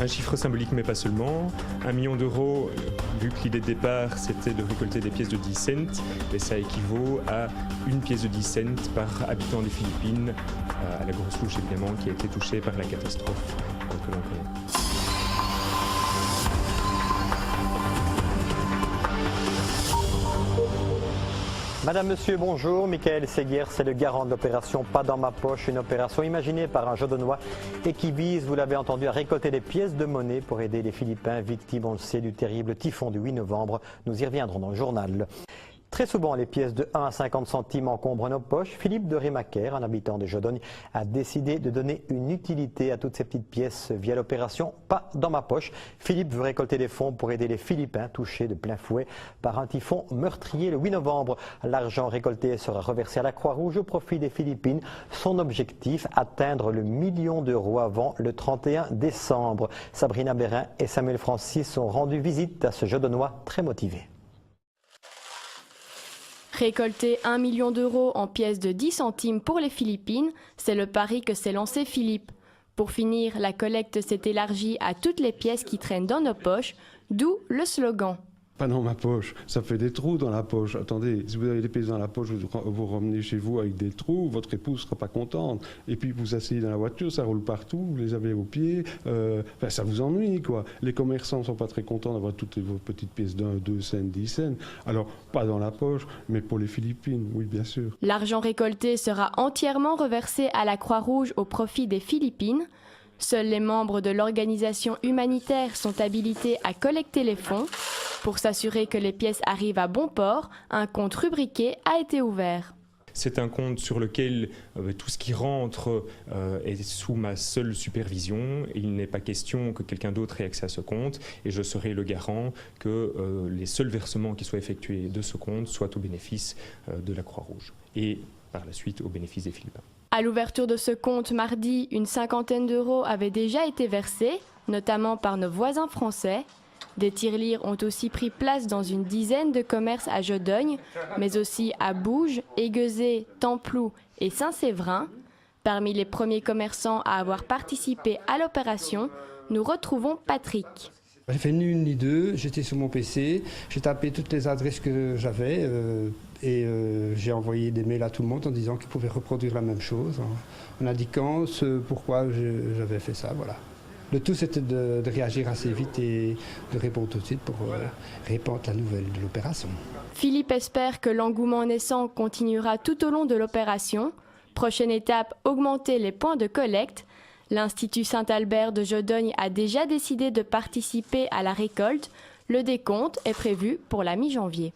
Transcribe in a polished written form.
Un chiffre symbolique, mais pas seulement. 1 million d'euros, vu que l'idée de départ, c'était de récolter des pièces de 10 cents, et ça équivaut à une pièce de 10 cents par habitant des Philippines, à la grosse louche évidemment, qui a été touchée par la catastrophe que l'on connaît. Madame, Monsieur, bonjour. Michael Seguier, c'est le garant de l'opération Pas dans ma poche, une opération imaginée par un Jodonois et qui vise, vous l'avez entendu, à récolter des pièces de monnaie pour aider les Philippins victimes, on le sait, du terrible typhon du 8 novembre. Nous y reviendrons dans le journal. Très souvent, les pièces de 1 à 50 centimes encombrent nos poches. Philippe de Rémaquer, un habitant de Jodogne, a décidé de donner une utilité à toutes ces petites pièces via l'opération Pas dans ma poche. Philippe veut récolter des fonds pour aider les Philippins touchés de plein fouet par un typhon meurtrier le 8 novembre. L'argent récolté sera reversé à la Croix-Rouge au profit des Philippines. Son objectif, atteindre le 1 million d'euros avant le 31 décembre. Sabrina Bérin et Samuel Francis ont rendu visite à ce Jodonois très motivé. Récolter 1 million d'euros en pièces de 10 centimes pour les Philippines, c'est le pari que s'est lancé Philippe. Pour finir, la collecte s'est élargie à toutes les pièces qui traînent dans nos poches, d'où le slogan. Pas dans ma poche, ça fait des trous dans la poche. Attendez, si vous avez des pièces dans la poche, vous ramenez chez vous avec des trous, votre épouse ne sera pas contente. Et puis vous asseyez dans la voiture, ça roule partout, vous les avez aux pieds, ça vous ennuie quoi. Les commerçants ne sont pas très contents d'avoir toutes vos petites pièces d'1, 2 cents, 10 cents. Alors, pas dans la poche, mais pour les Philippines, oui bien sûr. L'argent récolté sera entièrement reversé à la Croix-Rouge au profit des Philippines. Seuls les membres de l'organisation humanitaire sont habilités à collecter les fonds. Pour s'assurer que les pièces arrivent à bon port, un compte rubriqué a été ouvert. C'est un compte sur lequel tout ce qui rentre est sous ma seule supervision. Il n'est pas question que quelqu'un d'autre ait accès à ce compte et je serai le garant que les seuls versements qui soient effectués de ce compte soient au bénéfice de la Croix-Rouge et par la suite au bénéfice des Philippins. À l'ouverture de ce compte mardi, une cinquantaine d'euros avaient déjà été versés, notamment par nos voisins français. Des tirelires ont aussi pris place dans une dizaine de commerces à Jodogne, mais aussi à Bouges, Aiguezé, Templou et Saint-Séverin. Parmi les premiers commerçants à avoir participé à l'opération, nous retrouvons Patrick. J'ai fait ni une ni deux, j'étais sur mon PC, j'ai tapé toutes les adresses que j'avais et j'ai envoyé des mails à tout le monde en disant qu'ils pouvaient reproduire la même chose, en indiquant pourquoi j'avais fait ça, voilà. Le tout, c'était de réagir assez vite et de répondre tout de suite pour répandre la nouvelle de l'opération. Philippe espère que l'engouement naissant continuera tout au long de l'opération. Prochaine étape, augmenter les points de collecte. L'Institut Saint-Albert de Jodogne a déjà décidé de participer à la récolte. Le décompte est prévu pour la mi-janvier.